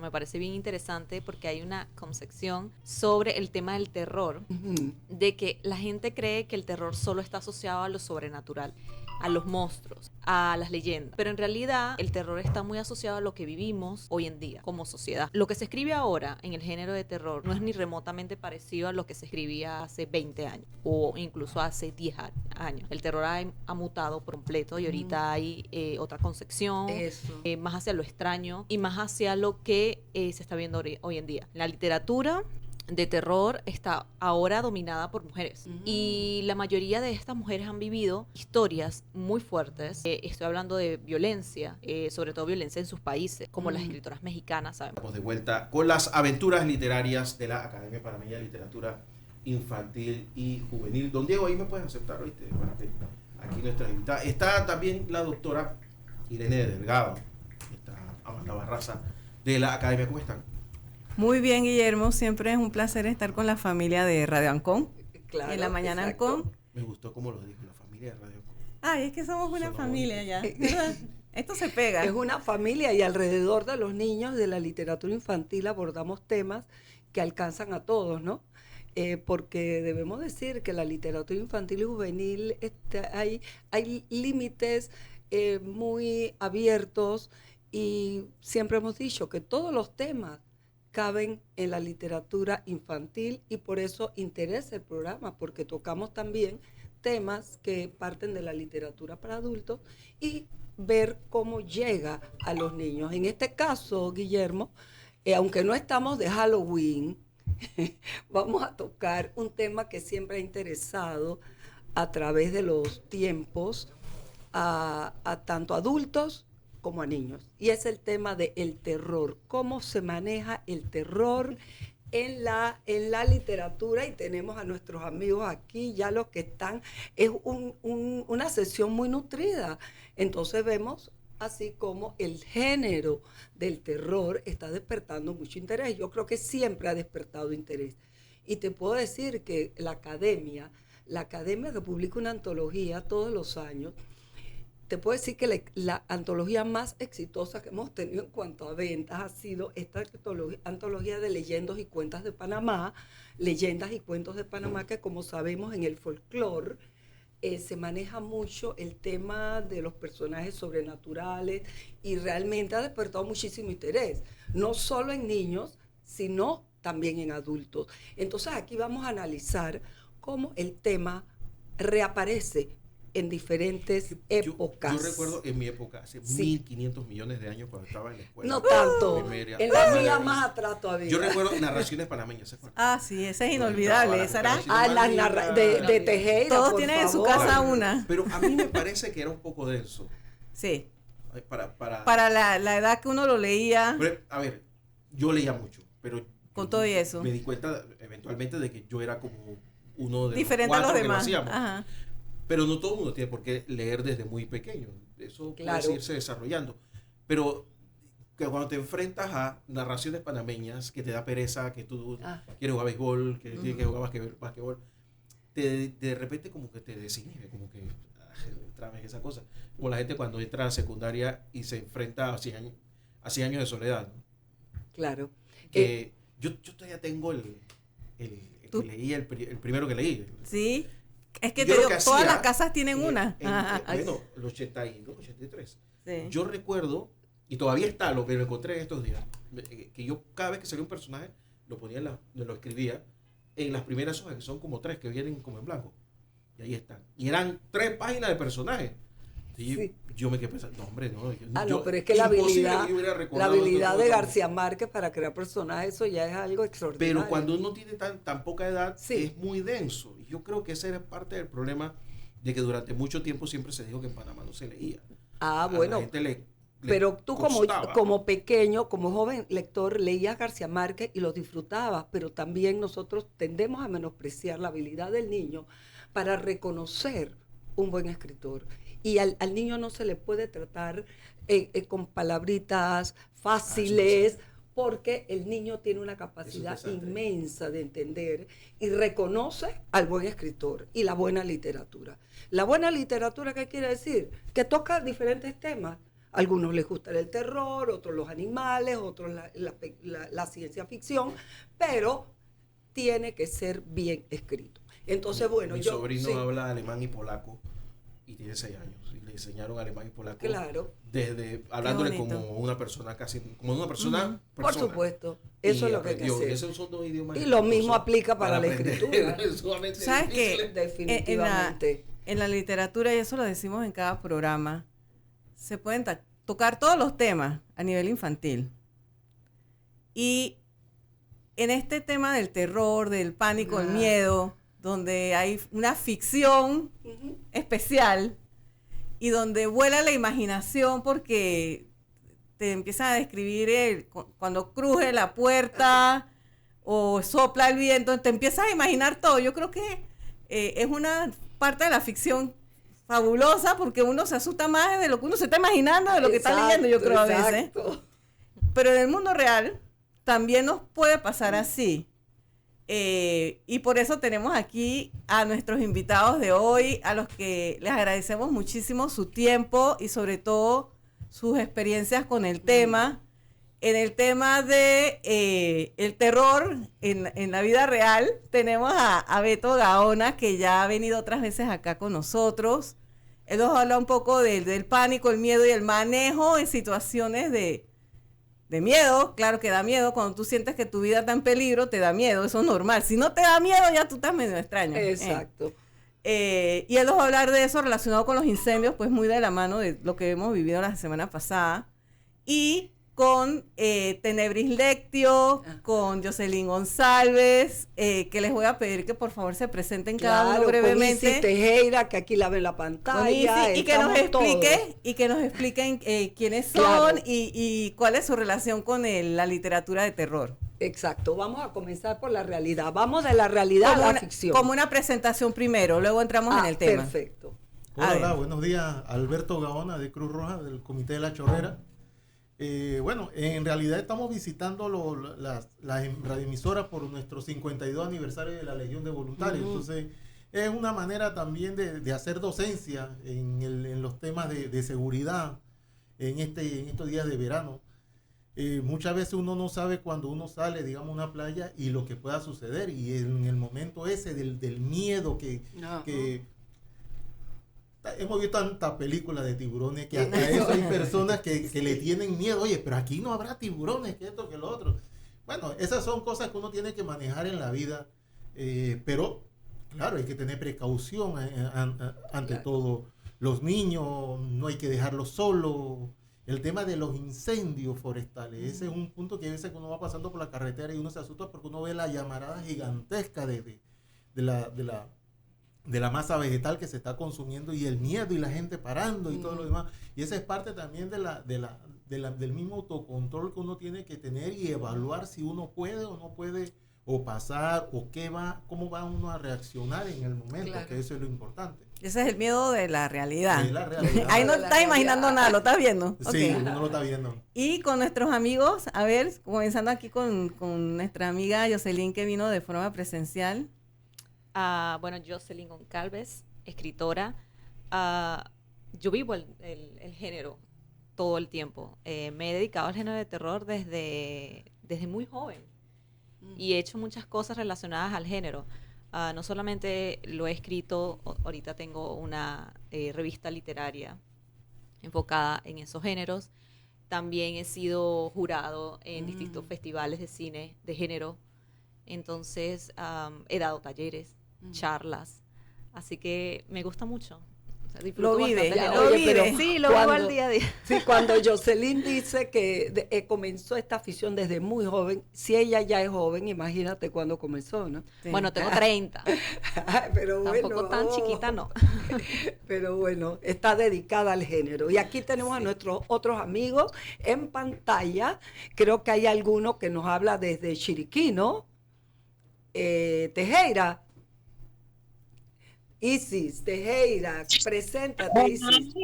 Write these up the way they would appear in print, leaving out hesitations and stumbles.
Me parece bien interesante porque hay una concepción sobre el tema del terror, de que la gente cree que el terror solo está asociado a lo sobrenatural, a los monstruos, a las leyendas. Pero en realidad el terror está muy asociado a lo que vivimos hoy en día como sociedad. Lo que se escribe ahora en el género de terror no es ni remotamente parecido a lo que se escribía hace 20 años o incluso hace 10 años. El terror ha mutado por completo y ahorita hay otra concepción, más hacia lo extraño y más hacia lo que se está viendo hoy en día. La literatura de terror está ahora dominada por mujeres y la mayoría de estas mujeres han vivido historias muy fuertes. Estoy hablando de violencia, sobre todo violencia en sus países, como las escritoras mexicanas, ¿saben? Estamos de vuelta con las aventuras literarias de la Academia Panameña de Literatura Infantil y Juvenil. Don Diego, ahí me puedes aceptar, ¿oíste? Aquí nuestra invitada. Está también la doctora Irene Delgado, está Amanda Barraza de la Academia. ¿Cómo están? Muy bien, Guillermo, siempre es un placer estar con la familia de Radio Ancón. Claro, en la mañana Ancón. Me gustó cómo lo dijo, la familia de Radio Ancón. Ay, es que somos una familia ya, ¿verdad? Esto se pega. Es una familia y alrededor de los niños de la literatura infantil abordamos temas que alcanzan a todos, ¿no? Porque debemos decir que la literatura infantil y juvenil hay límites muy abiertos y siempre hemos dicho que todos los temas caben en la literatura infantil y por eso interesa el programa, porque tocamos también temas que parten de la literatura para adultos y ver cómo llega a los niños. En este caso, Guillermo, aunque no estamos de Halloween, vamos a tocar un tema que siempre ha interesado a través de los tiempos a tanto adultos como a niños, y es el tema del terror, cómo se maneja el terror en la literatura, y tenemos a nuestros amigos aquí, ya los que están, es una sesión muy nutrida, entonces vemos así como el género del terror está despertando mucho interés. Yo creo que siempre ha despertado interés, y te puedo decir que la academia que publica una antología todos los años, te puedo decir que la antología más exitosa que hemos tenido en cuanto a ventas ha sido esta antología de leyendas y cuentos de Panamá, que, como sabemos, en el folclore se maneja mucho el tema de los personajes sobrenaturales y realmente ha despertado muchísimo interés, no solo en niños, sino también en adultos. Entonces aquí vamos a analizar cómo el tema reaparece en diferentes épocas. Yo recuerdo en mi época, hace 1500 millones de años, cuando estaba en la escuela. No tanto, primaria, en la mía más atrás todavía. Yo recuerdo narraciones panameñas, ¿se acuerdan? Ah, sí, esa es inolvidable. Esa era de Tejera. Todos tienen en su casa una. Pero a mí me parece que era un poco denso. Sí. Para la edad que uno lo leía. Pero, a ver, yo leía mucho, pero con todo y eso me di cuenta eventualmente de que yo era como uno de diferente los a los que demás. lo hacíamos. Ajá. Pero no todo el mundo tiene por qué leer desde muy pequeño. Eso puede irse desarrollando. Pero que cuando te enfrentas a narraciones panameñas que te da pereza, que tú quieres jugar béisbol, que tienes que jugar basquetbol, de repente como que te desinhibe, como que otra vez esa cosa. Como la gente cuando entra a secundaria y se enfrenta a 100 años de soledad, ¿no? Claro. Que yo todavía tengo el primero que leí. Sí. Es que todas las casas tienen una. Bueno, el 82, 83. Sí. Yo recuerdo, y todavía está, lo que me encontré en estos días, que yo cada vez que salía un personaje, lo escribía en las primeras hojas, que son como 3, que vienen como en blanco. Y ahí están. Y eran 3 páginas de personajes. Sí. Yo me quedé pensando, no, hombre, no. Pero es que la habilidad de García Márquez para crear personajes, eso ya es algo extraordinario. Pero cuando uno tiene tan poca edad, es muy denso. Y yo creo que ese era parte del problema de que durante mucho tiempo siempre se dijo que en Panamá no se leía. Bueno. Pero tú como pequeño, como joven lector, leías García Márquez y lo disfrutabas, pero también nosotros tendemos a menospreciar la habilidad del niño para reconocer un buen escritor. Y al niño no se le puede tratar con palabritas fáciles, porque el niño tiene una capacidad inmensa de entender y reconoce al buen escritor y la buena literatura. La buena literatura, ¿qué quiere decir? Que toca diferentes temas. Algunos les gusta el terror, otros los animales, otros la ciencia ficción, pero tiene que ser bien escrito. Entonces, bueno, mi sobrino habla alemán y polaco y tiene 6 años y le enseñaron alemán y polaco. Claro. Desde hablándole como una persona Por supuesto, eso es lo que hay que hacer. Esos son 2 idiomas. Y lo mismo aplica para la escritura. ¿Sabes qué? Definitivamente. En la literatura, y eso lo decimos en cada programa, se pueden tocar todos los temas a nivel infantil. Y en este tema del terror, del pánico, el miedo, donde hay una ficción especial y donde vuela la imaginación porque te empiezan a describir cuando cruje la puerta o sopla el viento, te empiezas a imaginar todo. Yo creo que es una parte de la ficción fabulosa porque uno se asusta más de lo que uno se está imaginando, de lo que está leyendo, yo creo a veces. Pero en el mundo real también nos puede pasar así. Y por eso tenemos aquí a nuestros invitados de hoy, a los que les agradecemos muchísimo su tiempo y sobre todo sus experiencias con el tema. En el tema de el terror en la vida real, tenemos a Beto Gaona, que ya ha venido otras veces acá con nosotros. Él nos habla un poco del pánico, el miedo y el manejo en situaciones de miedo. Claro que da miedo, cuando tú sientes que tu vida está en peligro, te da miedo, eso es normal. Si no te da miedo, ya tú estás medio extraño. Exacto. Y él nos va a hablar de eso relacionado con los incendios, pues muy de la mano de lo que hemos vivido la semana pasada. Y con Tenebris Lectio, con Jocelyn González, que les voy a pedir que por favor se presenten cada uno brevemente. Con Isis Tejera, que aquí la ve en la pantalla. Y que nos expliquen quiénes son y cuál es su relación con la literatura de terror. Exacto, vamos a comenzar por la realidad. Vamos de la realidad a la ficción. Como una presentación primero, luego entramos en el tema. Perfecto. Hola, buenos días. Alberto Gaona, de Cruz Roja, del Comité de la Chorrera. Bueno, en realidad estamos visitando las radioemisoras por nuestro 52 aniversario de la Legión de Voluntarios. Entonces, es una manera también de hacer docencia en los temas de seguridad en estos días de verano. Muchas veces uno no sabe cuando uno sale, digamos, a una playa y lo que pueda suceder. Y en el momento ese del miedo que hemos visto tantas películas de tiburones que hasta eso hay personas que le tienen miedo. Oye, pero aquí no habrá tiburones, que esto, que lo otro. Bueno, esas son cosas que uno tiene que manejar en la vida. Pero, claro, hay que tener precaución ante todo. Los niños, no hay que dejarlos solos. El tema de los incendios forestales, ese es un punto que a veces uno va pasando por la carretera y uno se asusta porque uno ve la llamarada gigantesca de la masa vegetal que se está consumiendo y el miedo y la gente parando y todo lo demás. Y esa es parte también del mismo autocontrol que uno tiene que tener y evaluar si uno puede o no puede o pasar o cómo va uno a reaccionar en el momento, que eso es lo importante. Ese es el miedo de la realidad. De la realidad. Ahí no estás imaginando nada, ¿lo estás viendo? Sí, okay. Uno lo está viendo. Y con nuestros amigos, a ver, comenzando aquí con nuestra amiga Jocelyn, que vino de forma presencial. Bueno, Jocelyn Goncalves, escritora. Yo vivo el género todo el tiempo. Me he dedicado al género de terror desde muy joven y he hecho muchas cosas relacionadas al género. No solamente lo he escrito, ahorita tengo una revista literaria enfocada en esos géneros. También he sido jurado en distintos festivales de cine de género. Entonces, he dado talleres, charlas. Así que me gusta mucho. O sea, lo vive. Sí, lo vivo al día a día. Sí, cuando Jocelyn dice que comenzó esta afición desde muy joven, si ella ya es joven, imagínate cuándo comenzó, ¿no? Sí. Bueno, tengo 30. Pero tampoco bueno, tan chiquita, no. Pero bueno, está dedicada al género. Y aquí tenemos a nuestros otros amigos en pantalla. Creo que hay alguno que nos habla desde Chiriquí, ¿no? Tejera. Isis Tejera, preséntate, Isis.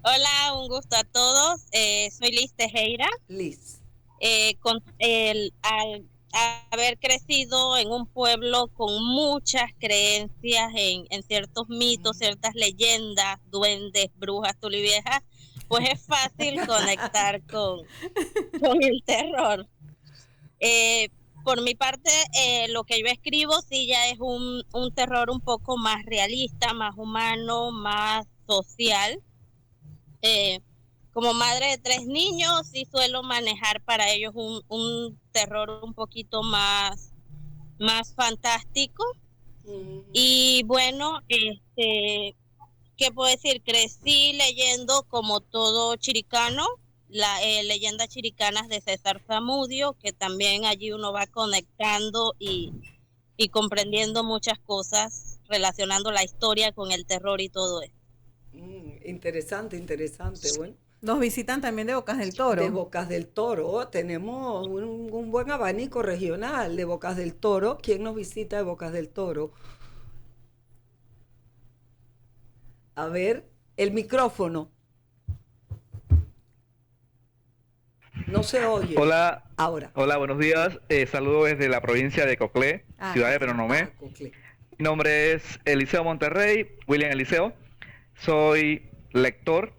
Hola, un gusto a todos. Soy Liz Tejera. Liz. haber crecido en un pueblo con muchas creencias en ciertos mitos, ciertas leyendas, duendes, brujas, tuliviejas, pues es fácil conectar con el terror. Por mi parte, lo que yo escribo sí ya es un terror un poco más realista, más humano, más social. Como madre de 3 niños, sí suelo manejar para ellos un terror un poquito más fantástico. Y bueno, ¿qué puedo decir? Crecí leyendo como todo chiricano, leyendas chiricanas de César Zamudio, que también allí uno va conectando y comprendiendo muchas cosas, relacionando la historia con el terror y todo eso. Interesante, bueno. Nos visitan también de Bocas del Toro. De Bocas del Toro, tenemos un buen abanico regional de Bocas del Toro. ¿Quién nos visita de Bocas del Toro? A ver, el micrófono. No se oye. Hola. Ahora. Hola, buenos días. Saludo desde la provincia de Coclé, ciudad de Penonomé. Mi nombre es Eliseo Monterrey, William Eliseo. Soy lector,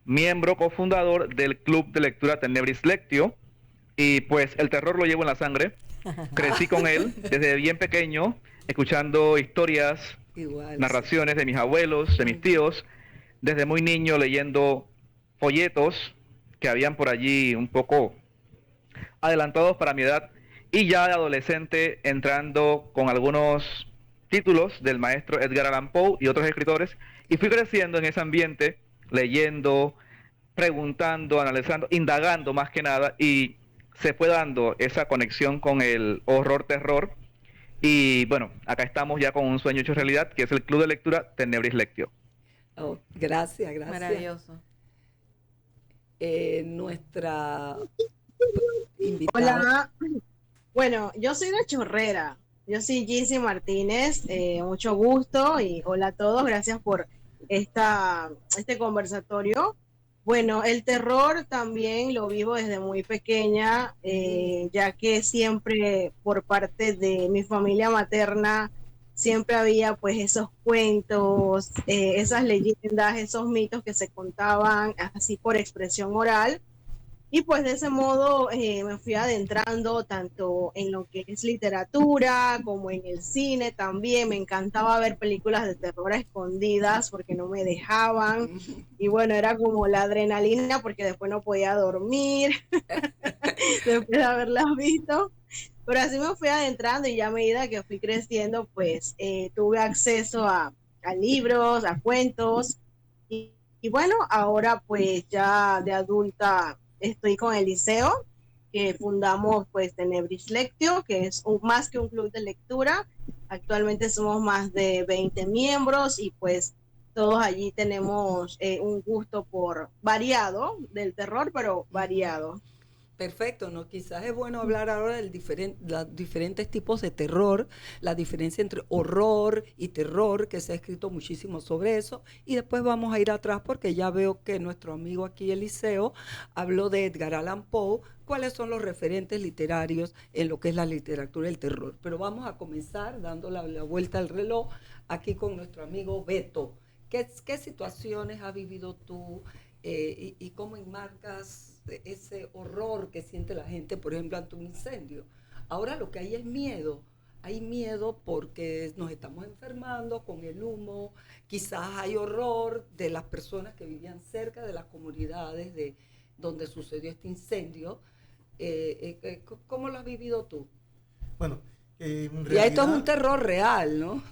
miembro cofundador del Club de Lectura Tenebris Lectio. Y pues el terror lo llevo en la sangre. Crecí con él desde bien pequeño, escuchando historias, narraciones de mis abuelos, de mis tíos. Desde muy niño leyendo folletos que habían por allí un poco adelantados para mi edad, y ya de adolescente entrando con algunos títulos del maestro Edgar Allan Poe y otros escritores, y fui creciendo en ese ambiente, leyendo, preguntando, analizando, indagando más que nada, y se fue dando esa conexión con el horror-terror, y bueno, acá estamos ya con un sueño hecho realidad, que es el Club de Lectura Tenebris Lectio. Oh, gracias. Maravilloso. Nuestra invitada. Hola, bueno, yo soy de Chorrera, yo soy Gizzy Martínez, mucho gusto y hola a todos, gracias por este conversatorio. Bueno, el terror también lo vivo desde muy pequeña, ya que siempre por parte de mi familia materna siempre había pues esos cuentos, esas leyendas, esos mitos que se contaban así por expresión oral. Y pues de ese modo me fui adentrando tanto en lo que es literatura como en el cine también. Me encantaba ver películas de terror a escondidas porque no me dejaban. Y bueno, era como la adrenalina porque después no podía dormir después de haberlas visto. Pero así me fui adentrando y ya a medida que fui creciendo, pues tuve acceso a libros, a cuentos. Y bueno, ahora pues ya de adulta estoy con Eliseo, que fundamos pues Tenebris Lectio, que es más que un club de lectura. Actualmente somos más de 20 miembros y pues todos allí tenemos un gusto por variado del terror, pero variado. Perfecto, ¿no? Quizás es bueno hablar ahora de los diferentes tipos de terror, la diferencia entre horror y terror, que se ha escrito muchísimo sobre eso, y después vamos a ir atrás porque ya veo que nuestro amigo aquí Eliseo habló de Edgar Allan Poe, cuáles son los referentes literarios en lo que es la literatura del terror. Pero vamos a comenzar dando la vuelta al reloj aquí con nuestro amigo Beto. ¿Qué situaciones has vivido tú y cómo enmarcas ese horror que siente la gente, por ejemplo, ante un incendio? Ahora lo que hay es miedo. Hay miedo porque nos estamos enfermando con el humo. Quizás hay horror de las personas que vivían cerca de las comunidades donde sucedió este incendio. ¿Cómo lo has vivido tú? Bueno, en realidad, y esto es un terror real, ¿no?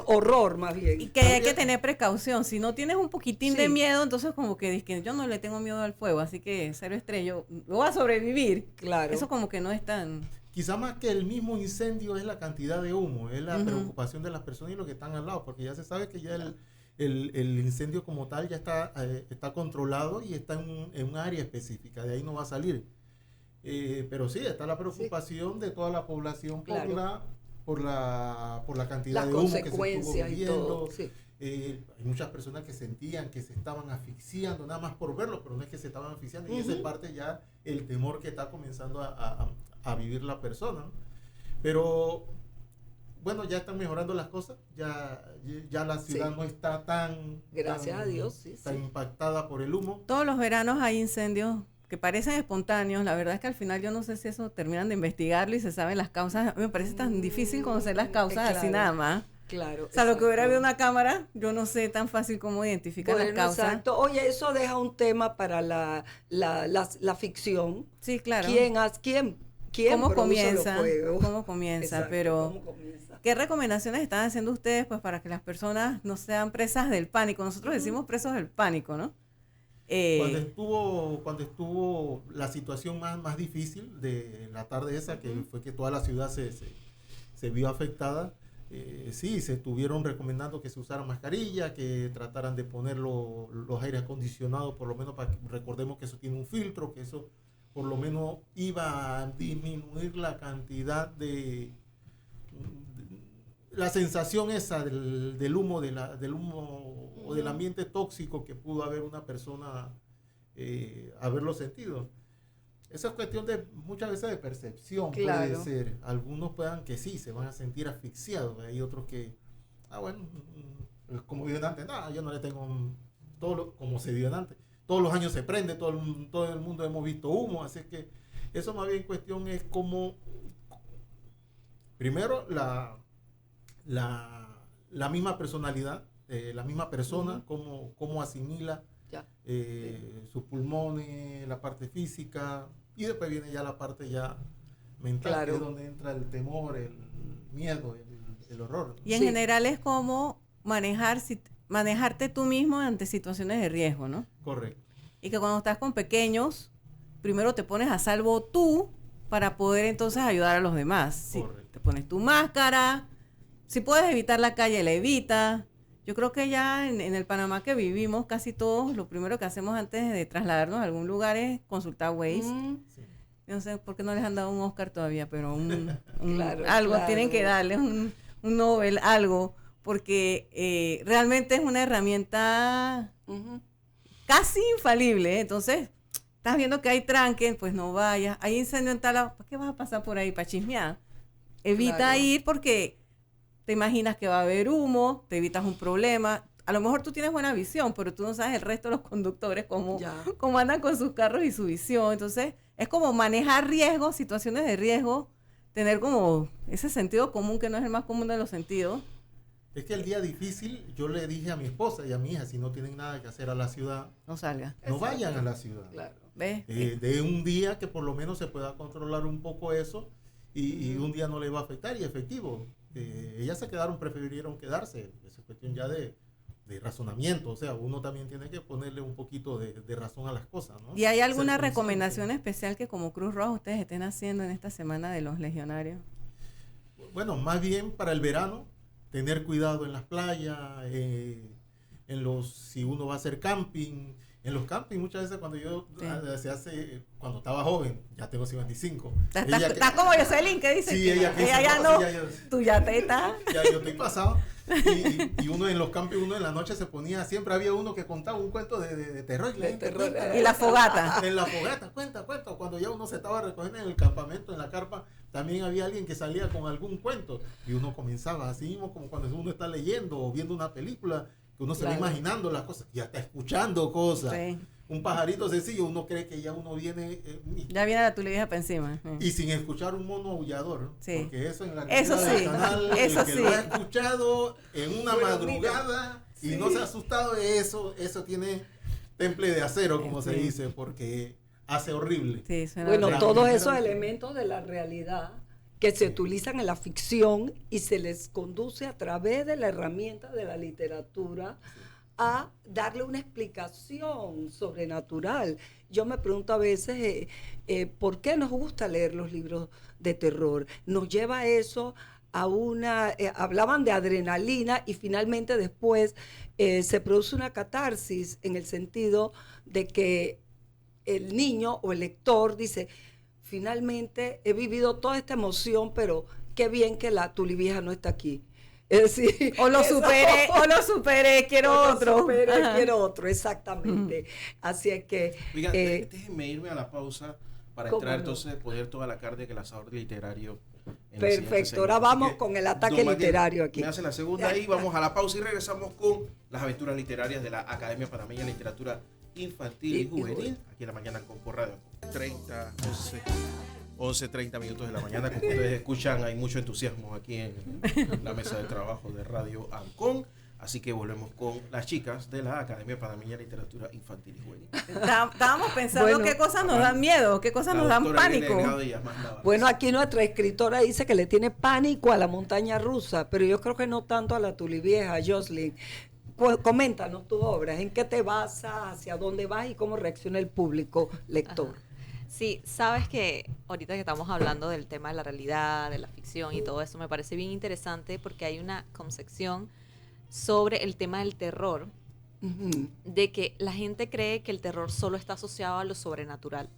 Horror más bien. Y que hay que tener precaución. Si no tienes un poquitín de miedo, entonces como que yo no le tengo miedo al fuego, así que cero estrello, voy a sobrevivir. Claro. Eso como que no es tan... Quizá más que el mismo incendio es la cantidad de humo, es la preocupación de las personas y los que están al lado, porque ya se sabe que ya el incendio como tal ya está controlado y está en un área específica, de ahí no va a salir. Pero sí, está la preocupación de toda la población por la cantidad de humo que se estuvo viendo. Sí. Hay muchas personas que sentían que se estaban asfixiando nada más por verlo, pero no es que se estaban asfixiando, y esa es parte ya el temor que está comenzando a a vivir la persona. Pero bueno, ya están mejorando las cosas, ya la ciudad no está tan, gracias a Dios, tan impactada por el humo. Todos los veranos hay incendios que parecen espontáneos. La verdad es que al final yo no sé si eso terminan de investigarlo y se saben las causas. A mí me parece tan difícil conocer las causas así nada más. Claro. O sea, lo que hubiera habido una cámara, yo no sé tan fácil cómo identificar las causas. Exacto. Oye, eso deja un tema para la ficción. Sí, claro. ¿Quién ¿Cómo comienza? ¿Cómo comienza? Exacto, pero ¿qué recomendaciones están haciendo ustedes pues para que las personas no sean presas del pánico? Nosotros decimos presos del pánico, ¿no? Cuando estuvo la situación más difícil de la tarde esa, que fue que toda la ciudad se vio afectada, sí, se estuvieron recomendando que se usaran mascarilla, que trataran de poner los aires acondicionados, por lo menos recordemos que eso tiene un filtro, que eso por lo menos iba a disminuir la cantidad de la sensación esa del humo, del humo o del ambiente tóxico que pudo haber una persona haberlo sentido. Esa es cuestión de muchas veces de percepción, claro. Puede ser. Algunos puedan que sí, se van a sentir asfixiados. Hay otros que, bueno, como viven antes, yo no le tengo como se viven antes. Todos los años se prende, todo el mundo hemos visto humo, así que eso más bien cuestión es como, primero, la misma personalidad, la misma persona, cómo asimila sus pulmones, la parte física, y después viene ya la parte ya mental, claro. Que es donde entra el temor, el miedo, el horror. Y en general es como manejarte tú mismo ante situaciones de riesgo, ¿no? Correcto. Y que cuando estás con pequeños, primero te pones a salvo tú para poder entonces ayudar a los demás. Si te pones tu máscara, si puedes evitar la calle, la evitas. Yo creo que ya en el Panamá que vivimos, casi todos, lo primero que hacemos antes de trasladarnos a algún lugar es consultar Waze. Sí. No sé por qué no les han dado un Oscar todavía, pero algo tienen que darles, un Nobel, algo, porque realmente es una herramienta casi infalible. Entonces, estás viendo que hay tranque, pues no vayas. Hay incendio en tal lado, ¿para qué vas a pasar por ahí? ¿Para chismear? Evita ir porque te imaginas que va a haber humo, te evitas un problema. A lo mejor tú tienes buena visión, pero tú no sabes el resto de los conductores cómo andan con sus carros y su visión. Entonces, es como manejar riesgos, situaciones de riesgo, tener como ese sentido común que no es el más común de los sentidos. Es que el día difícil, yo le dije a mi esposa y a mi hija, si no tienen nada que hacer a la ciudad, no salgan. No vayan a la ciudad. Claro. ¿Ves? De un día que por lo menos se pueda controlar un poco eso y un día no le va a afectar y efectivo. Ellas prefirieron quedarse. Es cuestión ya de razonamiento. O sea, uno también tiene que ponerle un poquito de razón a las cosas, ¿no? ¿Y hay alguna recomendación especial que como Cruz Roja ustedes estén haciendo en esta semana de los legionarios? Bueno, más bien para el verano, tener cuidado en las playas, si uno va a hacer camping. En los campings muchas veces cuando estaba joven, ya tengo 55. Estás como Jocelyn, que dice sí, ella ya no, tú ya te estás. Ya yo estoy pasado. Y uno en los campings, uno en la noche se ponía, siempre había uno que contaba un cuento de terror. Y la fogata. En la fogata, cuenta. Cuando ya uno se estaba recogiendo en el campamento, en la carpa, también había alguien que salía con algún cuento. Y uno comenzaba así mismo, como cuando uno está leyendo o viendo una película, que uno se va imaginando las cosas, ya está escuchando cosas. Sí. Un pajarito sencillo, uno cree que ya uno viene... ya viene la tulivija para encima. Y sin escuchar un mono aullador. Sí. Porque eso en la del canal, el que lo ha escuchado en una madrugada y no se ha asustado, eso tiene temple de acero, como se dice, porque hace horrible. Sí, bueno, todos esos elementos de la realidad que se utilizan en la ficción y se les conduce a través de la herramienta de la literatura a darle una explicación sobrenatural. Yo me pregunto a veces ¿por qué nos gusta leer los libros de terror? Nos lleva eso a hablaban de adrenalina y finalmente después se produce una catarsis en el sentido de que el niño o el lector dice, finalmente he vivido toda esta emoción, pero qué bien que la tulivija no está aquí. Sí, o lo superé, quiero otro. Quiero otro, exactamente. Así es que... Oiga, déjenme irme a la pausa para entrar entonces, poner toda la carne en el asador literario. Perfecto, ahora vamos con el ataque literario aquí. Me hacen la segunda y vamos a la pausa y regresamos con las aventuras literarias de la Academia Panameña de Literatura Infantil y Juvenil, aquí en la mañana con Radio 11:30 minutos de la mañana. Como ustedes escuchan, hay mucho entusiasmo aquí en la mesa de trabajo de Radio Ancon. Así que volvemos con las chicas de la Academia Panameña de Literatura Infantil y Juvenil. Estábamos pensando qué cosas nos dan miedo, qué cosas nos dan pánico. Bueno, aquí nuestra escritora dice que le tiene pánico a la montaña rusa, pero yo creo que no tanto a la Tulivieja, Jocelyn. Coméntanos tu obra, ¿en qué te basas, hacia dónde vas y cómo reacciona el público lector? Ajá. Sí, sabes que ahorita que estamos hablando del tema de la realidad, de la ficción y todo eso, me parece bien interesante porque hay una concepción sobre el tema del terror, de que la gente cree que el terror solo está asociado a lo sobrenatural,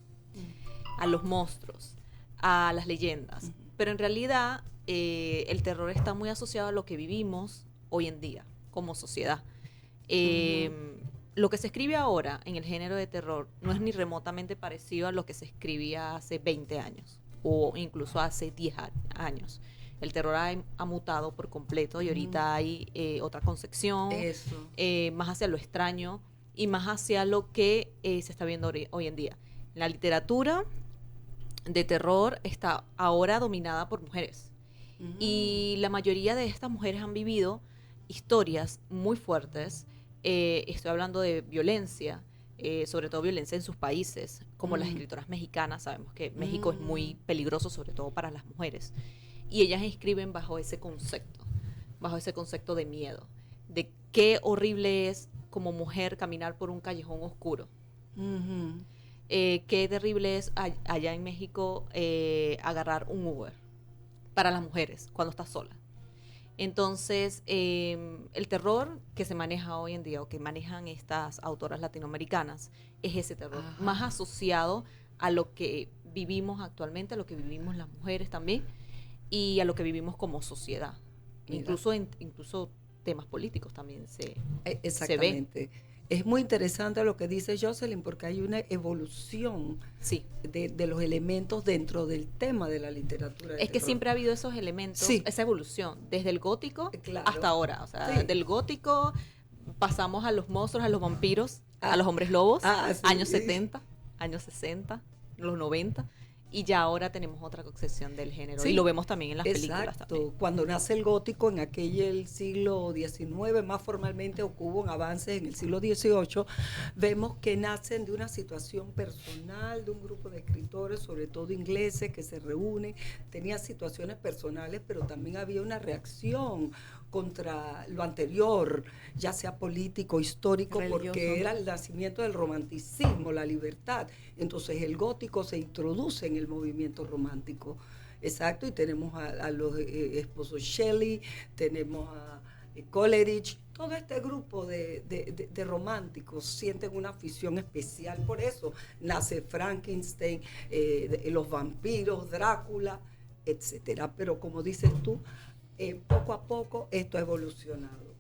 a los monstruos, a las leyendas, pero en realidad el terror está muy asociado a lo que vivimos hoy en día como sociedad. Lo que se escribe ahora en el género de terror no es ni remotamente parecido a lo que se escribía hace 20 años o incluso hace 10 años. El terror ha mutado por completo y ahorita hay otra concepción, más hacia lo extraño y más hacia lo que se está viendo hoy en día. La literatura de terror está ahora dominada por mujeres y la mayoría de estas mujeres han vivido historias muy fuertes. Estoy hablando de violencia, sobre todo violencia en sus países, como las escritoras mexicanas. Sabemos que México es muy peligroso, sobre todo para las mujeres. Y ellas escriben bajo ese concepto de miedo, de qué horrible es como mujer caminar por un callejón oscuro. Qué terrible es allá en México agarrar un Uber para las mujeres cuando estás sola. Entonces, el terror que se maneja hoy en día o que manejan estas autoras latinoamericanas es ese terror, más asociado a lo que vivimos actualmente, a lo que vivimos las mujeres también, y a lo que vivimos como sociedad. Incluso temas políticos también se ve. Es muy interesante lo que dice Jocelyn, porque hay una evolución de los elementos dentro del tema de la literatura. Es que siempre ha habido esos elementos, esa evolución, desde el gótico hasta ahora. O sea, del gótico pasamos a los monstruos, a los vampiros, a los hombres lobos, años 70, años 60, los 90. Y ya ahora tenemos otra concepción del género y lo vemos también en las películas también. Cuando nace el gótico en el siglo XIX, más formalmente hubo un avance en el siglo XVIII, vemos que nacen de una situación personal de un grupo de escritores, sobre todo ingleses, que se reúnen, tenían situaciones personales, pero también había una reacción contra lo anterior, ya sea político, histórico, religioso, porque era el nacimiento del romanticismo, la libertad. Entonces el gótico se introduce en el movimiento romántico. Exacto, y tenemos a los esposos Shelley, tenemos a Coleridge, todo este grupo de románticos sienten una afición especial por eso. Nace Frankenstein, los vampiros, Drácula, etcétera. Pero como dices tú, poco a poco esto ha evolucionado.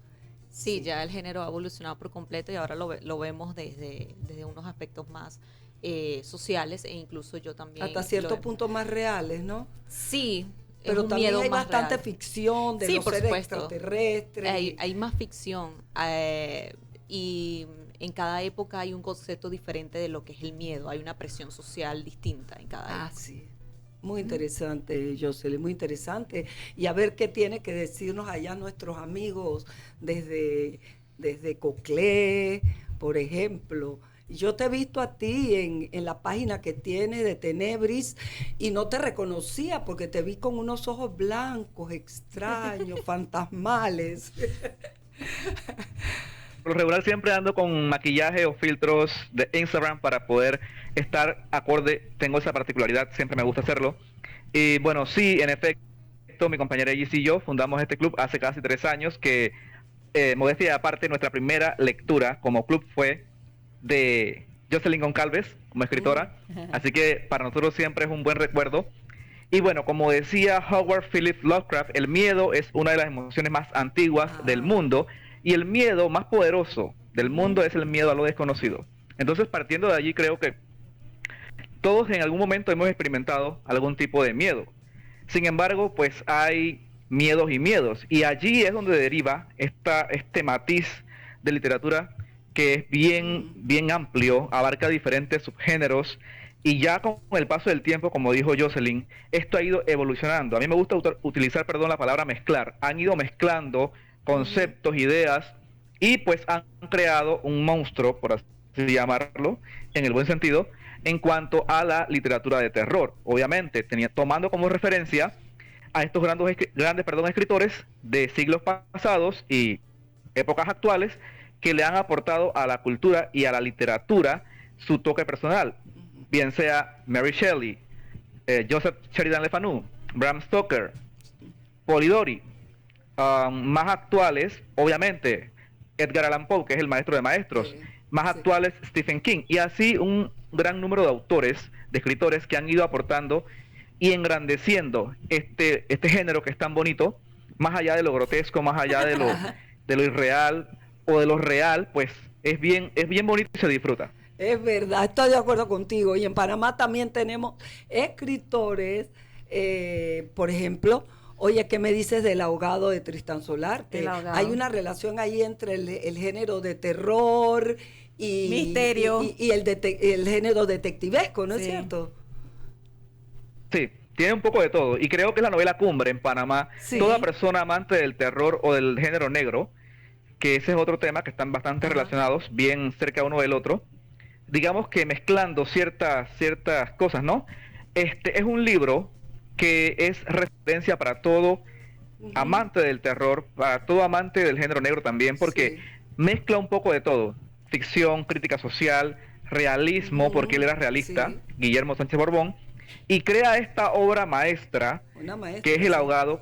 Sí, ya el género ha evolucionado por completo y ahora lo vemos desde unos aspectos más sociales e incluso yo también. Hasta cierto punto más reales, ¿no? Sí. Pero también hay bastante ficción de los seres extraterrestres. Hay más ficción y en cada época hay un concepto diferente de lo que es el miedo. Hay una presión social distinta en cada época. Sí. Muy interesante, Jocelyn, muy interesante. Y a ver qué tiene que decirnos allá nuestros amigos desde Coclé, por ejemplo. Yo te he visto a ti en la página que tienes de Tenebris y no te reconocía porque te vi con unos ojos blancos, extraños, fantasmales. Por lo regular siempre ando con maquillaje o filtros de Instagram para poder estar acorde. Tengo esa particularidad, siempre me gusta hacerlo. Y bueno, sí, en efecto, mi compañera Gis y yo fundamos este club hace casi 3 años, que modestia aparte, nuestra primera lectura como club fue de Jocelyn Goncalves como escritora. Así que para nosotros siempre es un buen recuerdo. Y bueno, como decía Howard Phillips Lovecraft, el miedo es una de las emociones más antiguas del mundo, y el miedo más poderoso del mundo es el miedo a lo desconocido. Entonces, partiendo de allí, creo que todos en algún momento hemos experimentado algún tipo de miedo. Sin embargo, pues hay miedos y miedos, y allí es donde deriva este matiz de literatura que es bien amplio, abarca diferentes subgéneros, y ya con el paso del tiempo, como dijo Jocelyn, esto ha ido evolucionando. A mí me gusta utilizar, la palabra mezclar. Han ido mezclando conceptos, ideas, y pues han creado un monstruo, por así llamarlo, en el buen sentido, en cuanto a la literatura de terror. Obviamente, tomando como referencia a estos grandes escritores de siglos pasados y épocas actuales, que le han aportado a la cultura y a la literatura su toque personal, bien sea Mary Shelley, Joseph Sheridan Le Fanu, Bram Stoker, Polidori. Más actuales, obviamente, Edgar Allan Poe, que es el maestro de maestros. Más actuales, Stephen King. Y así un gran número de autores, de escritores que han ido aportando y engrandeciendo este género que es tan bonito, más allá de lo grotesco, más allá de lo irreal o de lo real, pues es bien bonito y se disfruta. Es verdad, estoy de acuerdo contigo. Y en Panamá también tenemos escritores, por ejemplo, oye, ¿qué me dices del ahogado de Tristán Solarte? Hay una relación ahí entre el género de terror y misterio y el género detectivesco, ¿no es cierto? Sí, tiene un poco de todo. Y creo que es la novela cumbre en Panamá. Sí. Toda persona amante del terror o del género negro, que ese es otro tema que están bastante relacionados, bien cerca uno del otro, digamos que mezclando ciertas cosas, ¿no? Es un libro que es referencia para todo amante del terror, para todo amante del género negro también, porque mezcla un poco de todo: ficción, crítica social, realismo, porque él era realista, Guillermo Sánchez Borbón, y crea esta obra maestra, que es El ahogado,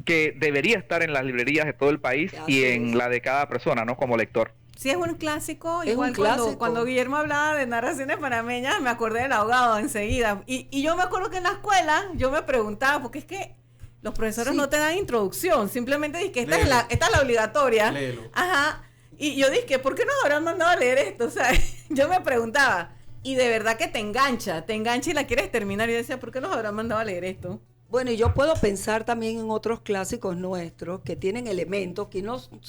que debería estar en las librerías de todo el país y en la de cada persona, ¿no? Como lector. Sí, es un clásico. Igual cuando Guillermo hablaba de narraciones panameñas, me acordé del ahogado enseguida. Y yo me acuerdo que en la escuela yo me preguntaba, porque es que los profesores no te dan introducción, simplemente dicen que esta es la obligatoria. Léelo. Ajá. Y yo dije, ¿por qué nos habrán mandado a leer esto? O sea, yo me preguntaba, y de verdad que te engancha y la quieres terminar. Y yo decía, ¿por qué nos habrán mandado a leer esto? Bueno, y yo puedo pensar también en otros clásicos nuestros que tienen elementos que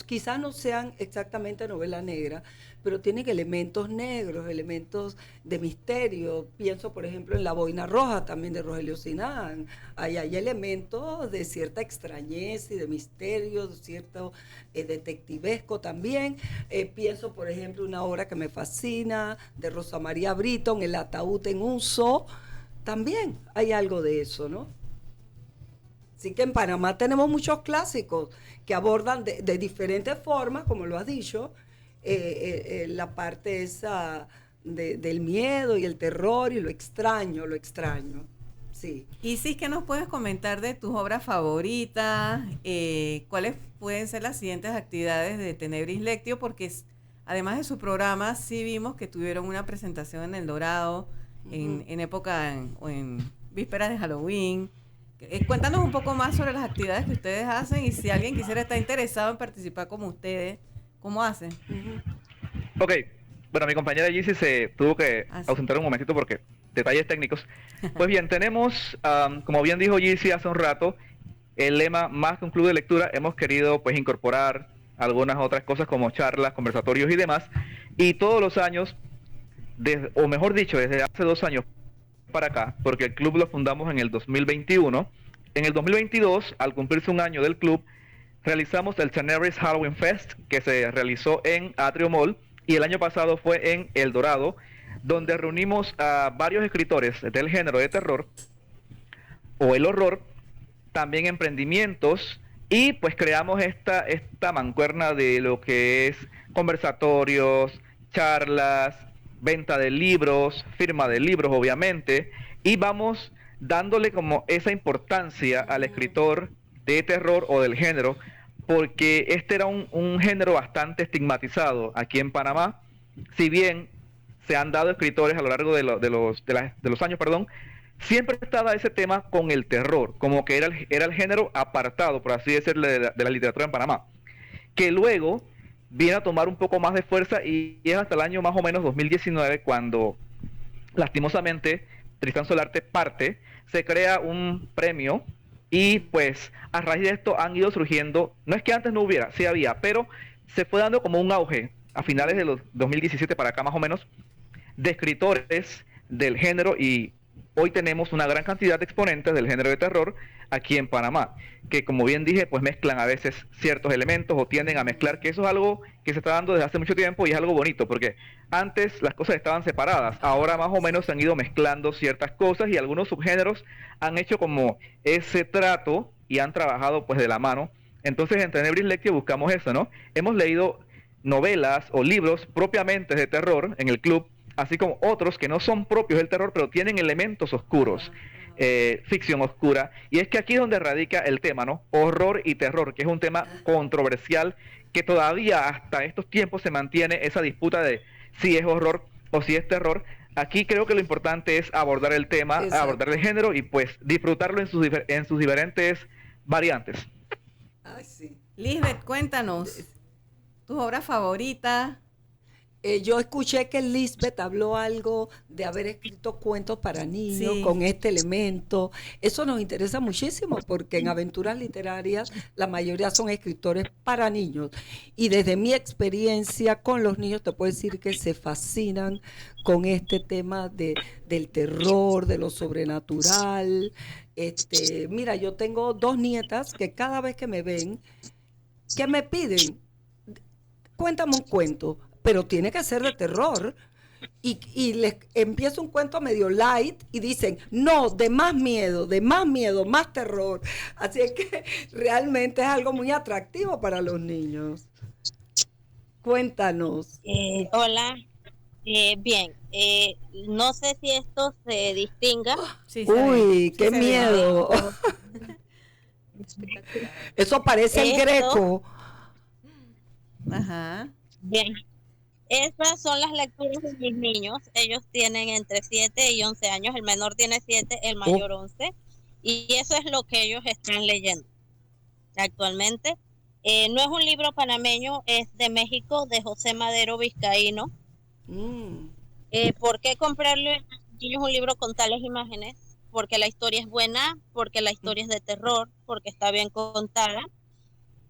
quizás no sean exactamente novela negra, pero tienen elementos negros, elementos de misterio. Pienso, por ejemplo, en La Boina Roja, también de Rogelio Sinán. Hay elementos de cierta extrañeza y de misterio, de cierto detectivesco también. Pienso, por ejemplo, una obra que me fascina, de Rosa María Britton, El ataúd en un zoo. También hay algo de eso, ¿no? Así que en Panamá tenemos muchos clásicos que abordan de diferentes formas, como lo has dicho, la parte esa del miedo y el terror y lo extraño. Sí. Y sí, ¿qué nos puedes comentar de tus obras favoritas? ¿Cuáles pueden ser las siguientes actividades de Tenebris Lectio? Porque además de su programa, sí vimos que tuvieron una presentación en El Dorado, en época o en vísperas de Halloween. Cuéntanos un poco más sobre las actividades que ustedes hacen y si alguien quisiera estar interesado en participar como ustedes, ¿cómo hacen? Ok, bueno, mi compañera Gizzy se tuvo que ausentar un momentito porque detalles técnicos. Pues bien, tenemos, como bien dijo Gizzy hace un rato, el lema Más que un club de lectura. Hemos querido pues incorporar algunas otras cosas como charlas, conversatorios y demás, y todos los años, o mejor dicho, desde hace 2 años para acá, porque el club lo fundamos en el 2021. En el 2022, al cumplirse un año del club, realizamos el Tenebris Halloween Fest, que se realizó en Atrio Mall, y el año pasado fue en El Dorado, donde reunimos a varios escritores del género de terror o el horror, también emprendimientos, y pues creamos esta mancuerna de lo que es conversatorios, charlas, venta de libros, firma de libros, obviamente, y vamos dándole como esa importancia al escritor de terror o del género, porque este era un género bastante estigmatizado aquí en Panamá. Si bien se han dado escritores a lo largo de los años, siempre estaba ese tema con el terror, como que era el género apartado, por así decirlo, de la literatura en Panamá, que luego viene a tomar un poco más de fuerza y es hasta el año más o menos 2019 cuando lastimosamente Tristán Solarte parte, se crea un premio y pues a raíz de esto han ido surgiendo, no es que antes no hubiera, sí había, pero se fue dando como un auge a finales de los 2017 para acá más o menos, de escritores del género, y hoy tenemos una gran cantidad de exponentes del género de terror aquí en Panamá, que como bien dije, pues mezclan a veces ciertos elementos o tienden a mezclar, que eso es algo que se está dando desde hace mucho tiempo y es algo bonito, porque antes las cosas estaban separadas, ahora más o menos se han ido mezclando ciertas cosas y algunos subgéneros han hecho como ese trato y han trabajado pues de la mano. Entonces en Tenebris Lectio buscamos eso, ¿no? Hemos leído novelas o libros propiamente de terror en el club, así como otros que no son propios del terror, pero tienen elementos oscuros, ficción oscura, y es que aquí es donde radica el tema, ¿no? Horror y terror, que es un tema controversial, que todavía hasta estos tiempos se mantiene esa disputa de si es horror o si es terror. Aquí creo que lo importante es abordar el tema, abordar el género y pues disfrutarlo en sus diferentes variantes. Ay, sí. Lisbeth, cuéntanos, ¿tu obra favorita? Yo escuché que Lisbeth habló algo de haber escrito cuentos para niños con este elemento. Eso nos interesa muchísimo porque en aventuras literarias la mayoría son escritores para niños. Y desde mi experiencia con los niños te puedo decir que se fascinan con este tema del terror, de lo sobrenatural. Mira, yo tengo 2 nietas que cada vez que me ven, que me piden, cuéntame un cuento, pero tiene que ser de terror. Y les empieza un cuento medio light y dicen, no, de más miedo, más terror. Así es que realmente es algo muy atractivo para los niños. Cuéntanos. Hola. Bien, no sé si esto se distinga. Sí, uy, qué miedo. Eso parece el Greco. Ajá. Bien. Esas son las lecturas de mis niños. Ellos tienen entre 7 y 11 años. El menor tiene 7, el mayor 11. Y eso es lo que ellos están leyendo actualmente. No es un libro panameño, es de México, de José Madero Vizcaíno. ¿Por qué comprarle a los niños un libro con tales imágenes? Porque la historia es buena, porque la historia es de terror, porque está bien contada,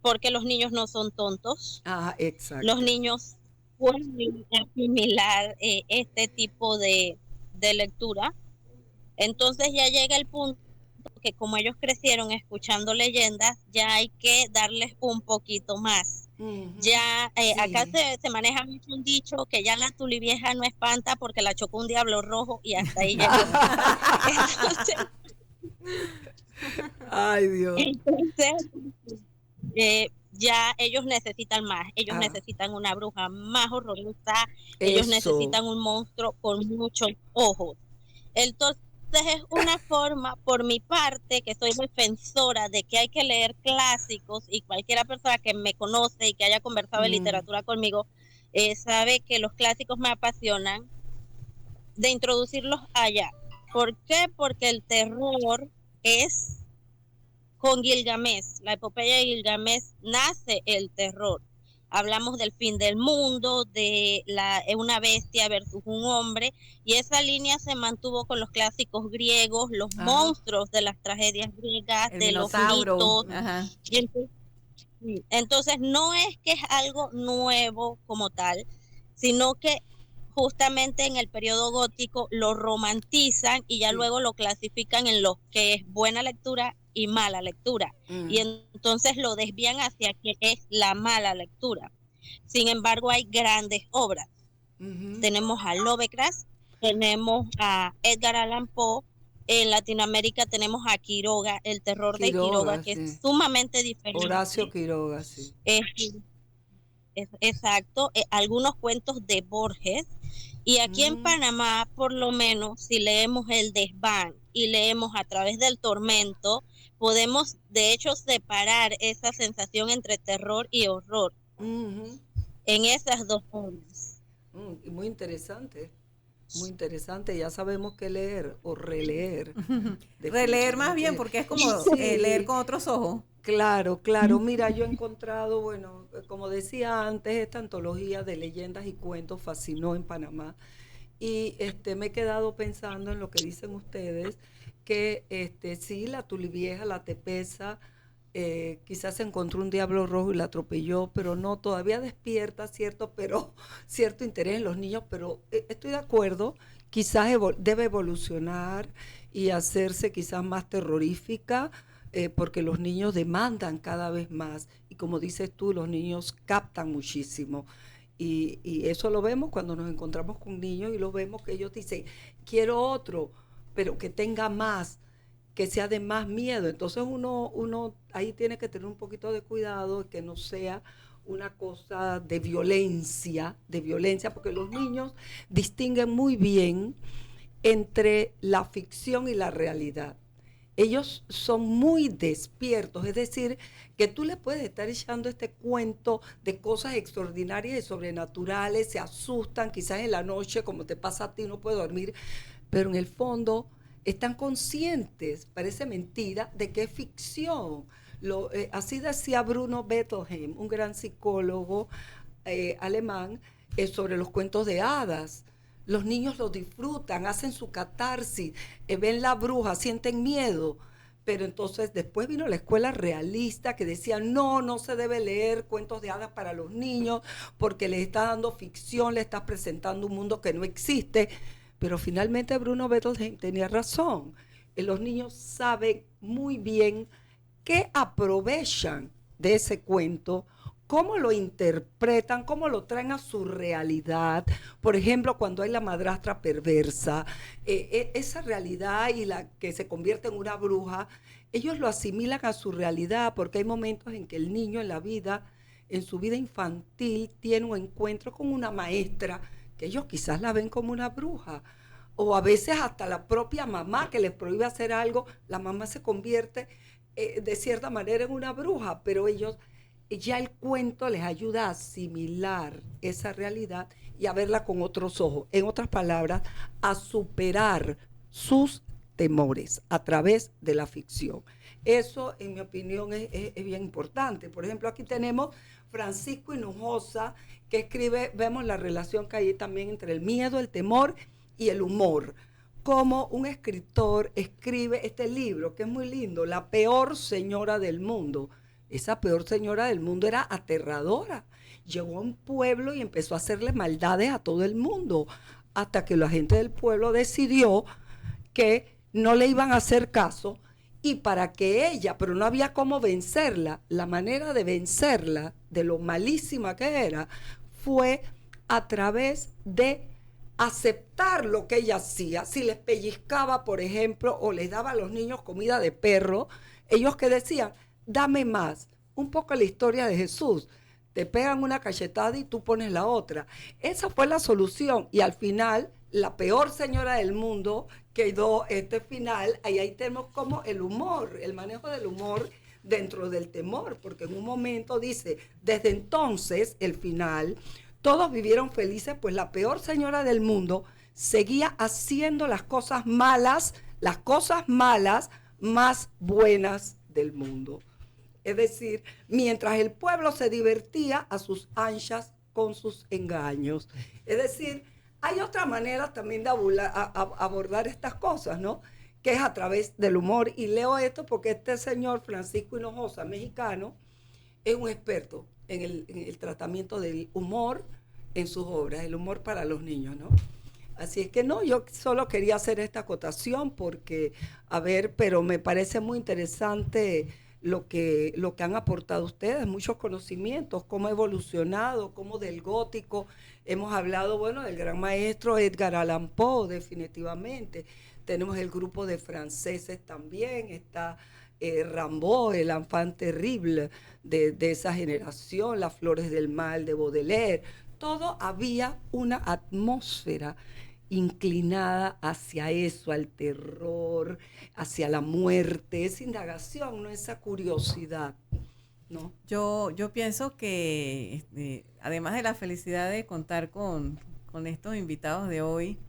porque los niños no son tontos. Exacto. Los niños pueden asimilar este tipo de lectura. Entonces ya llega el punto que como ellos crecieron escuchando leyendas, ya hay que darles un poquito más. Ya acá se maneja mucho un dicho que ya la tulivieja no espanta porque la chocó un diablo rojo y hasta ahí llegó. Entonces, ay Dios. Entonces, ya ellos necesitan más, ellos necesitan una bruja más horrorosa, ellos necesitan un monstruo con muchos ojos. Entonces es una forma, por mi parte, que soy defensora de que hay que leer clásicos, y cualquiera persona que me conoce y que haya conversado de literatura conmigo sabe que los clásicos me apasionan, de introducirlos allá. ¿Por qué? Porque el terror es con Gilgamesh, la epopeya de Gilgamesh nace el terror. Hablamos del fin del mundo, de una bestia versus un hombre, y esa línea se mantuvo con los clásicos griegos, los monstruos de las tragedias griegas, de los mitos. Entonces no es que es algo nuevo como tal, sino que justamente en el periodo gótico lo romantizan y ya luego lo clasifican en lo que es buena lectura y mala lectura, y entonces lo desvían hacia que es la mala lectura. Sin embargo, hay grandes obras. Tenemos a Lovecraft, tenemos a Edgar Allan Poe, en Latinoamérica tenemos a Quiroga, el terror de Quiroga, que es sumamente diferente. Horacio Quiroga, sí. Exacto, algunos cuentos de Borges. Y aquí en Panamá, por lo menos, si leemos El Desván y leemos A través del tormento, podemos de hecho separar esa sensación entre terror y horror en esas dos obras. Muy interesante. muy interesante. Ya sabemos qué leer o releer. Releer más bien, porque es como leer con otros ojos. Claro, claro. Mira, yo he encontrado, bueno, como decía antes, esta antología de leyendas y cuentos fascinó en Panamá. Y me he quedado pensando en lo que dicen ustedes, que sí, la tulivieja, la tepesa, quizás se encontró un diablo rojo y la atropelló, pero no, todavía despierta cierto interés en los niños, pero estoy de acuerdo, quizás debe evolucionar y hacerse quizás más terrorífica, porque los niños demandan cada vez más, y como dices tú, los niños captan muchísimo. Y eso lo vemos cuando nos encontramos con niños y lo vemos que ellos dicen, quiero otro, pero que tenga más, que sea de más miedo. Entonces uno ahí tiene que tener un poquito de cuidado, que no sea una cosa de violencia, porque los niños distinguen muy bien entre la ficción y la realidad. Ellos son muy despiertos, es decir, que tú le puedes estar echando este cuento de cosas extraordinarias y sobrenaturales, se asustan, quizás en la noche, como te pasa a ti, no puede dormir, pero en el fondo están conscientes, parece mentira, de que es ficción. Así decía Bruno Bettelheim, un gran psicólogo alemán, sobre los cuentos de hadas. Los niños los disfrutan, hacen su catarsis, ven la bruja, sienten miedo. Pero entonces después vino la escuela realista que decía, no se debe leer cuentos de hadas para los niños porque les está dando ficción, le estás presentando un mundo que no existe. Pero finalmente Bruno Bettelheim tenía razón. Los niños saben muy bien qué aprovechan de ese cuento, cómo lo interpretan, cómo lo traen a su realidad. Por ejemplo, cuando hay la madrastra perversa, esa realidad y la que se convierte en una bruja, ellos lo asimilan a su realidad, porque hay momentos en que el niño en su vida infantil, tiene un encuentro con una maestra, que ellos quizás la ven como una bruja. O a veces hasta la propia mamá que les prohíbe hacer algo, la mamá se convierte de cierta manera en una bruja, pero ellos... ya el cuento les ayuda a asimilar esa realidad y a verla con otros ojos. En otras palabras, a superar sus temores a través de la ficción. Eso, en mi opinión, es bien importante. Por ejemplo, aquí tenemos Francisco Hinojosa, que escribe, vemos la relación que hay también entre el miedo, el temor y el humor. Como un escritor escribe este libro, que es muy lindo, La peor señora del mundo. Esa peor señora del mundo era aterradora. Llegó a un pueblo y empezó a hacerle maldades a todo el mundo, hasta que la gente del pueblo decidió que no le iban a hacer caso, y para que ella, pero no había cómo vencerla, la manera de vencerla, de lo malísima que era, fue a través de aceptar lo que ella hacía. Si les pellizcaba, por ejemplo, o les daba a los niños comida de perro, ellos que decían, dame más. Un poco la historia de Jesús. Te pegan una cachetada y tú pones la otra. Esa fue la solución. Y al final, la peor señora del mundo quedó final. Ahí tenemos como el humor, el manejo del humor dentro del temor. Porque en un momento dice, desde entonces, el final, todos vivieron felices, pues la peor señora del mundo seguía haciendo las cosas malas más buenas del mundo. Es decir, mientras el pueblo se divertía a sus anchas con sus engaños. Es decir, hay otra manera también de abordar estas cosas, ¿no? Que es a través del humor. Y leo esto porque este señor Francisco Hinojosa, mexicano, es un experto en el tratamiento del humor en sus obras, el humor para los niños, ¿no? Así es que no, yo solo quería hacer esta acotación porque, pero me parece muy interesante lo que han aportado ustedes, muchos conocimientos, cómo ha evolucionado, cómo del gótico, hemos hablado, bueno, del gran maestro Edgar Allan Poe, definitivamente, tenemos el grupo de franceses también, está Rimbaud, el enfant terrible de esa generación, Las flores del mal de Baudelaire, todo había una atmósfera inclinada hacia eso, al terror, hacia la muerte, esa indagación, ¿no? Esa curiosidad, ¿no? Yo pienso que además de la felicidad de contar con estos invitados de hoy,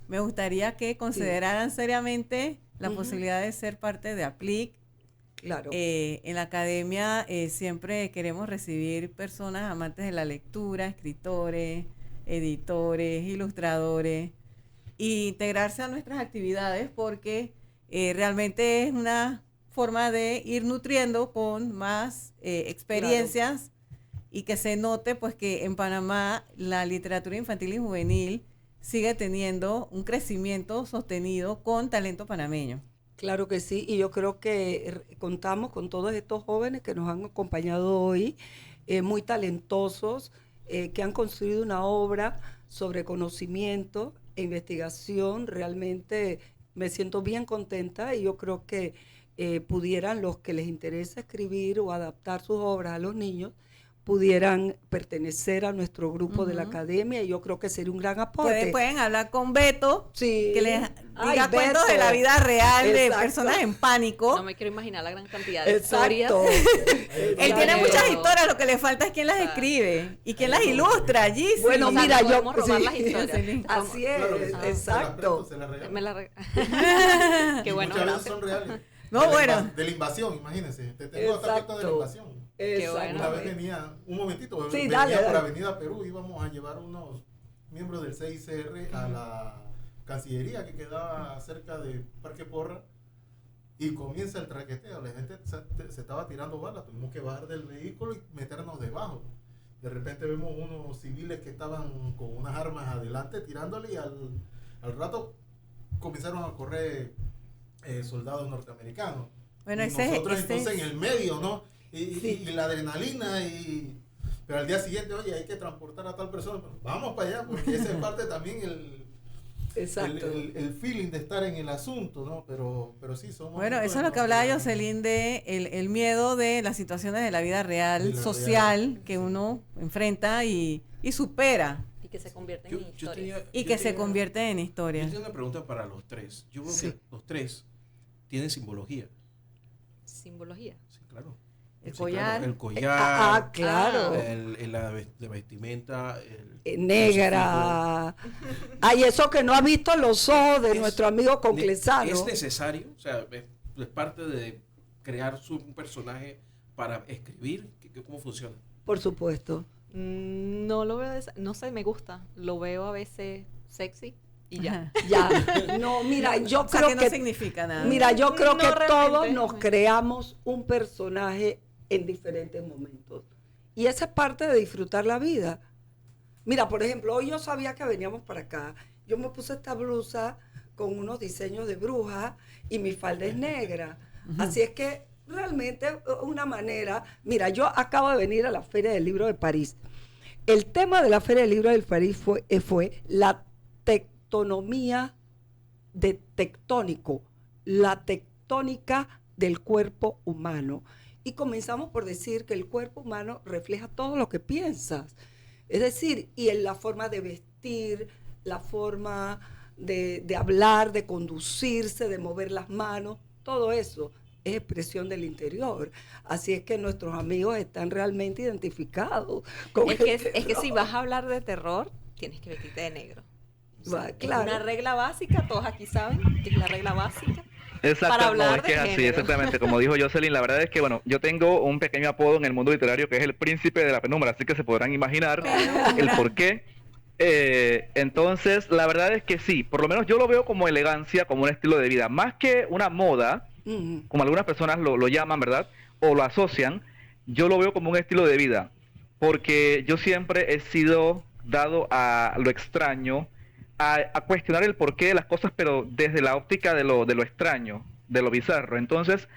me gustaría que consideraran seriamente la posibilidad de ser parte de APLIC. Claro. En la academia siempre queremos recibir personas amantes de la lectura, escritores, editores, ilustradores, e integrarse a nuestras actividades porque realmente es una forma de ir nutriendo con más experiencias y que se note pues que en Panamá la literatura infantil y juvenil sigue teniendo un crecimiento sostenido con talento panameño. Claro que sí, y yo creo que contamos con todos estos jóvenes que nos han acompañado hoy, muy talentosos, que han construido una obra sobre conocimiento e investigación. Realmente me siento bien contenta y yo creo que pudieran, los que les interesa escribir o adaptar sus obras a los niños, pudieran pertenecer a nuestro grupo de la academia, y yo creo que sería un gran aporte. Pueden hablar con Beto, sí, que les diga cuentos de la vida real. Exacto. De personas en pánico. No me quiero imaginar la gran cantidad de historias. Él tiene muchas historias, lo que le falta es quién las escribe y quién las ilustra allí. Bueno, mira, yo robar las historias. Así es, claro, exacto. Me la Qué bueno, muchas veces son reales. No, bueno. De la invasión, imagínense. Te tengo hasta afecto de la invasión. Exacto. Una vez venía, un momentito, sí, venía dale, por Avenida Perú, íbamos a llevar unos miembros del CICR a la Cancillería que quedaba cerca de Parque Porra, y comienza el traqueteo. La gente se estaba tirando balas, tuvimos que bajar del vehículo y meternos debajo. De repente vemos unos civiles que estaban con unas armas adelante tirándole, y al rato comenzaron a correr soldados norteamericanos. Bueno, y nosotros entonces en el medio, ¿no? Y la adrenalina, pero al día siguiente, oye, hay que transportar a tal persona. Vamos para allá, porque esa es parte también el feeling de estar en el asunto, ¿no? Pero sí, somos... Bueno, eso es lo que hablaba Jocelyn de el miedo de las situaciones de la vida real, social, que uno enfrenta y supera. Y que se convierten en historias. Se convierten en historias. Yo tengo una pregunta para los tres. Yo creo que los tres tienen simbología. ¿Simbología? Sí, claro. El collar. Claro. El collar. Claro. La vestimenta. Negra. Ay, eso que no ha visto los ojos de nuestro amigo Conclesano. ¿Es necesario? O sea, es parte de crear un personaje para escribir. ¿Cómo funciona? Por supuesto. No lo veo, no sé, me gusta. Lo veo a veces sexy. Y ya. No, mira, yo creo que no significa nada. Mira, yo creo que realmente. Todos nos creamos un personaje en diferentes momentos. Y esa es parte de disfrutar la vida. Mira, por ejemplo, hoy yo sabía que veníamos para acá. Yo me puse esta blusa con unos diseños de bruja y mi falda es negra. Así es que realmente una manera. Mira, yo acabo de venir a la Feria del Libro de París. El tema de la Feria del Libro de París fue la tectonomía de tectónico, la tectónica del cuerpo humano. Y comenzamos por decir que el cuerpo humano refleja todo lo que piensas. Es decir, y en la forma de vestir, la forma de hablar, de conducirse, de mover las manos, todo eso es expresión del interior. Así es que nuestros amigos están realmente identificados con es que si vas a hablar de terror, tienes que vestirte de negro. Claro. Es una regla básica, todos aquí saben que es la regla básica. Exacto, no, es que es así, exactamente, como dijo Jocelyn, la verdad es que, bueno, yo tengo un pequeño apodo en el mundo literario que es el príncipe de la penumbra, así que se podrán imaginar el por qué. Entonces, la verdad es que sí, por lo menos yo lo veo como elegancia, como un estilo de vida, más que una moda, como algunas personas lo llaman, ¿verdad? O lo asocian, yo lo veo como un estilo de vida, porque yo siempre he sido dado a lo extraño, a cuestionar el porqué de las cosas, pero desde la óptica de lo extraño, de lo bizarro. Entonces,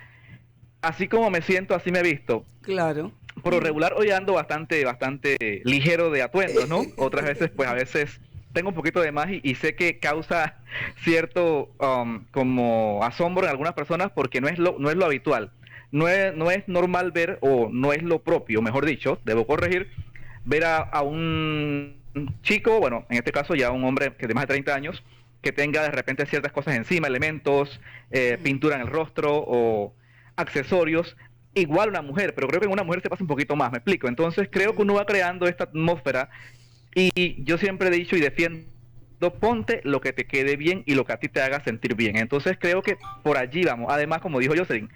así como me siento, así me he visto. Claro. Por lo regular, hoy ando bastante ligero de atuendos, ¿no? Otras veces, pues a veces tengo un poquito de más y sé que causa cierto como asombro en algunas personas porque no es lo habitual. No es normal ver, o no es lo propio, mejor dicho, debo corregir, ver a un chico, bueno, en este caso ya un hombre que de más de 30 años, que tenga de repente ciertas cosas encima, elementos, pintura en el rostro o accesorios, igual una mujer, pero creo que en una mujer se pasa un poquito más, me explico. Entonces creo que uno va creando esta atmósfera y yo siempre he dicho y defiendo ponte lo que te quede bien y lo que a ti te haga sentir bien. Entonces creo que por allí vamos. Además, como dijo Jocelyn,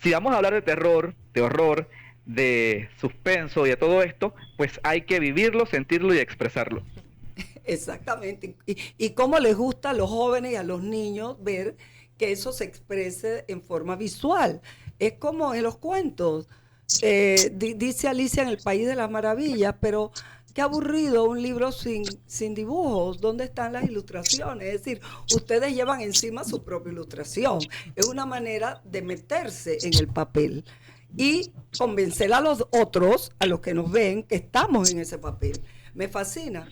si vamos a hablar de terror, de horror, de suspenso y de todo esto, pues hay que vivirlo, sentirlo y expresarlo. Exactamente. Y cómo les gusta a los jóvenes y a los niños ver que eso se exprese en forma visual. Es como en los cuentos. Dice Alicia en el País de las Maravillas, pero qué aburrido un libro sin dibujos. ¿Dónde están las ilustraciones? Es decir, ustedes llevan encima su propia ilustración. Es una manera de meterse en el papel y convencer a los otros, a los que nos ven, que estamos en ese papel. Me fascina.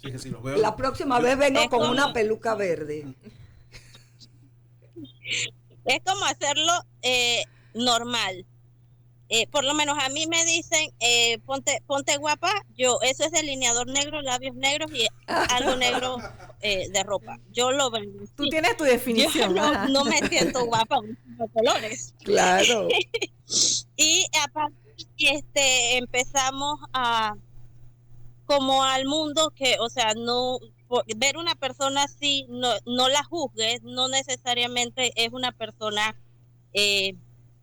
Sí, que sí, los veo. La próxima vez vengo con una peluca verde. Es como hacerlo normal. Por lo menos a mí me dicen, ponte guapa, eso es delineador negro, labios negros y algo negro de ropa. Yo lo veo. Tú tienes tu definición. Yo no me siento guapa con colores. Claro. Y aparte, empezamos a como al mundo que, o sea, no ver una persona así, no la juzgues, no necesariamente es una persona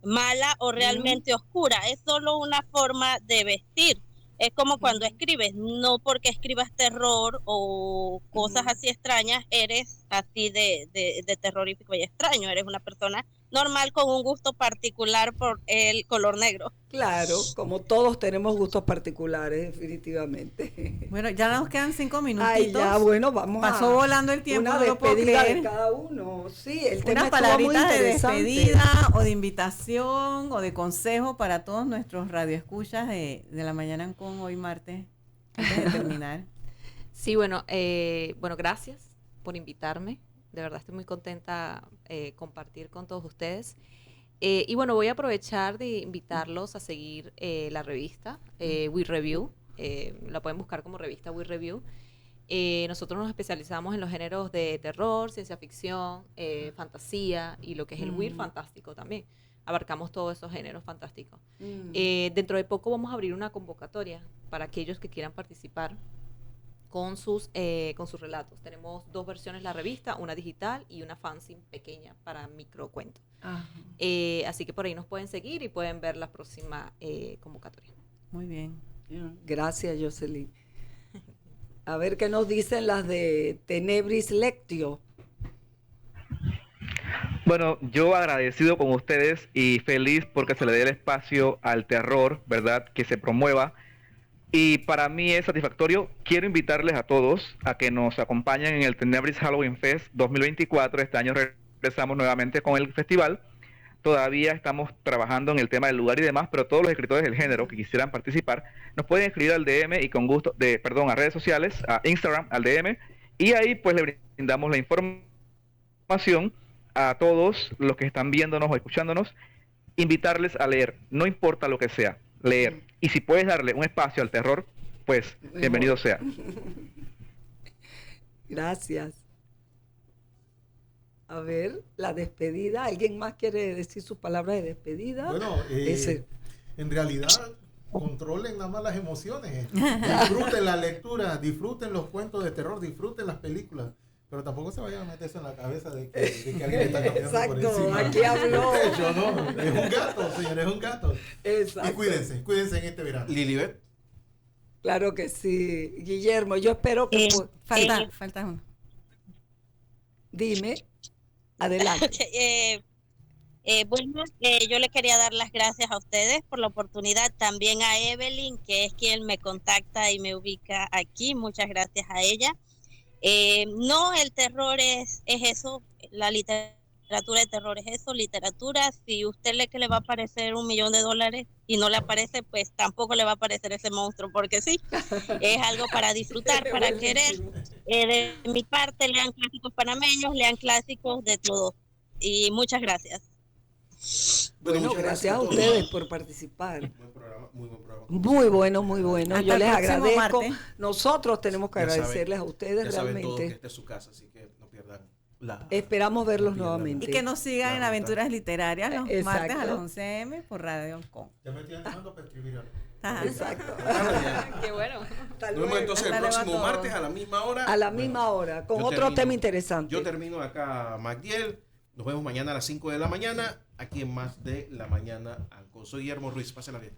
mala o realmente oscura, es solo una forma de vestir. Es como cuando escribes, no porque escribas terror o cosas así extrañas, eres así de terrorífico y extraño, eres una persona normal con un gusto particular por el color negro. Claro, como todos tenemos gustos particulares, definitivamente. Bueno, ya nos quedan 5 minutitos. Ay, ya, bueno, vamos Pasó volando el tiempo, una no lo puedo despedida creer. de cada uno. Sí, el tema Unas estuvo muy palabritas de interesante. despedida o de invitación o de consejo para todos nuestros radioescuchas de La Mañana Ancon hoy martes, antes de terminar. Sí, bueno, gracias por invitarme. De verdad estoy muy contenta compartir con todos ustedes. Y bueno, voy a aprovechar de invitarlos a seguir la revista We Review. La pueden buscar como revista We Review. Nosotros nos especializamos en los géneros de terror, ciencia ficción, fantasía y lo que es el weird fantástico también. Abarcamos todos esos géneros fantásticos. Dentro de poco vamos a abrir una convocatoria para aquellos que quieran participar con sus relatos. Tenemos 2 versiones de la revista, una digital y una fanzine pequeña para microcuentos. Así que por ahí nos pueden seguir y pueden ver la próxima convocatoria. Muy bien. Gracias, Jocelyn. A ver qué nos dicen las de Tenebris Lectio. Bueno, yo agradecido con ustedes y feliz porque se le dé el espacio al terror, ¿verdad? Que se promueva. Y para mí es satisfactorio. Quiero invitarles a todos a que nos acompañen en el Tenebris Halloween Fest 2024. Este año regresamos nuevamente con el festival. Todavía estamos trabajando en el tema del lugar y demás, pero todos los escritores del género que quisieran participar nos pueden escribir al DM y con gusto, a redes sociales, a Instagram, al DM, y ahí pues le brindamos la información a todos los que están viéndonos o escuchándonos, invitarles a leer, no importa lo que sea, leer. Y si puedes darle un espacio al terror, pues bienvenido sea. Gracias. A ver, la despedida. ¿Alguien más quiere decir sus palabras de despedida? Bueno, en realidad, controlen nada más las emociones. Disfruten la lectura, disfruten los cuentos de terror, disfruten las películas. Pero tampoco se vayan a meter eso en la cabeza de que alguien está caminando por encima. Aquí habló. De hecho, no, es un gato, señores, es un gato. Exacto. Y cuídense en este verano. Lilibet. Claro que sí. Guillermo, yo espero que... Falta uno. Dime. Adelante. Yo le quería dar las gracias a ustedes por la oportunidad, también a Evelyn, que es quien me contacta y me ubica aquí. Muchas gracias a ella. No, el terror es eso, la literatura de terror es eso, literatura. Si usted lee que le va a aparecer $1.000.000 y no le aparece, pues tampoco le va a aparecer ese monstruo, porque sí, es algo para disfrutar, para querer. De mi parte, lean clásicos panameños, lean clásicos de todo. Y muchas gracias. Bueno, gracias a ustedes por participar. Muy buen programa. Muy bueno, muy bueno. Hasta yo les agradezco. Martes. Nosotros tenemos que agradecerles a ustedes ya saben realmente. todos que esta es su casa, así que no pierdan la... Esperamos verlos nuevamente. Y que nos sigan en Aventuras Literarias los Exacto. martes a las 11 a.m. por Radio Ancon. Ya me estoy animando para escribir algo. Exacto. Qué bueno. Nos vemos entonces el próximo martes a la misma hora. A la misma hora, con otro tema interesante. Yo termino acá, Magdiel. Nos vemos mañana a las 5 de la mañana, aquí en Más de la Mañana Algo. Soy Guillermo Ruiz. Pásenla bien.